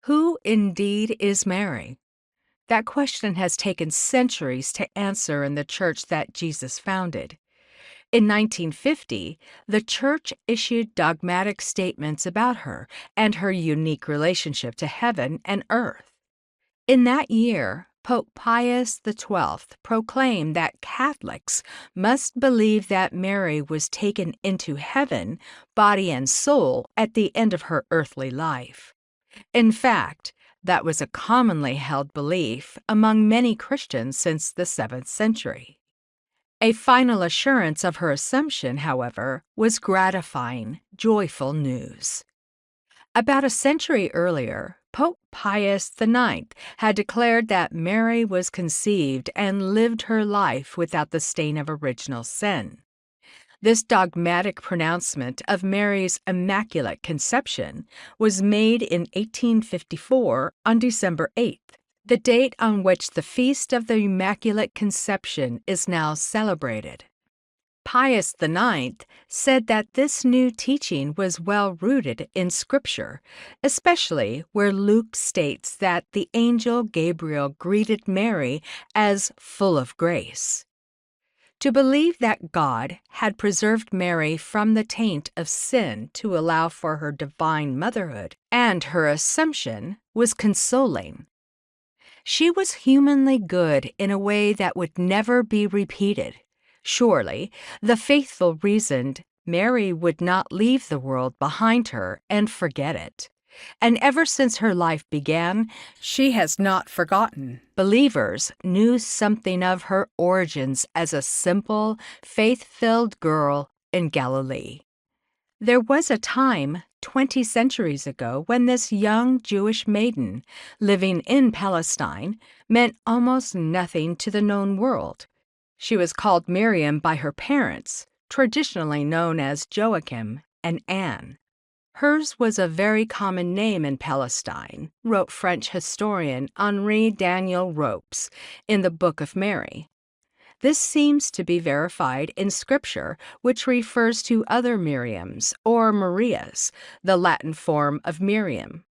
Who indeed is Mary? That question has taken centuries to answer in the church that Jesus founded. In 1950, the church issued dogmatic statements about her and her unique relationship to heaven and earth. In that year, Pope Pius XII proclaimed that Catholics must believe that Mary was taken into heaven, body and soul, at the end of her earthly life. In fact, that was a commonly held belief among many Christians since the 7th century. A final assurance of her assumption, however, was gratifying, joyful news. About a century earlier, Pope Pius IX had declared that Mary was conceived and lived her life without the stain of original sin. This dogmatic pronouncement of Mary's Immaculate Conception was made in 1854 on December 8th, the date on which the Feast of the Immaculate Conception is now celebrated. Pius IX said that this new teaching was well rooted in Scripture, especially where Luke states that the angel Gabriel greeted Mary as full of grace. To believe that God had preserved Mary from the taint of sin to allow for her divine motherhood and her assumption was consoling. She was humanly good in a way that would never be repeated. Surely, the faithful reasoned Mary would not leave the world behind her and forget it. And ever since her life began, she has not forgotten. Believers knew something of her origins as a simple, faith-filled girl in Galilee. There was a time 20 centuries ago when this young Jewish maiden, living in Palestine, meant almost nothing to the known world. She was called Miriam by her parents, traditionally known as Joachim and Anne. Hers was a very common name in Palestine, wrote French historian Henri Daniel Ropes in the Book of Mary. This seems to be verified in Scripture, which refers to other Miriams or Marias, the Latin form of Miriam.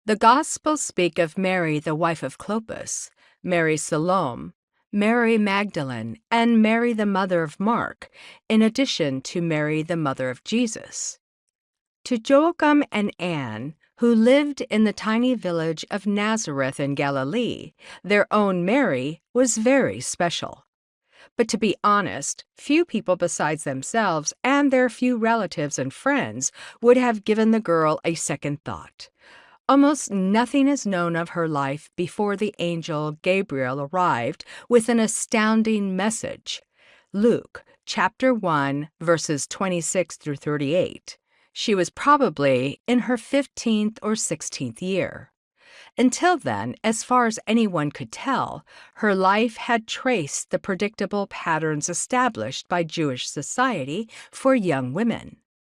The Gospels speak of Mary, the wife of Clopas, Mary Salome, Mary Magdalene, and Mary the mother of Mark, in addition to Mary the mother of Jesus. To Joachim and Anne, who lived in the tiny village of Nazareth in Galilee, their own Mary was very special. But to be honest, few people besides themselves and their few relatives and friends would have given the girl a second thought. Almost nothing is known of her life before the angel Gabriel arrived with an astounding message. Luke chapter 1, verses 26 through 38. She was probably in her 15th or 16th year. Until then, as far as anyone could tell, her life had traced the predictable patterns established by Jewish society for young women.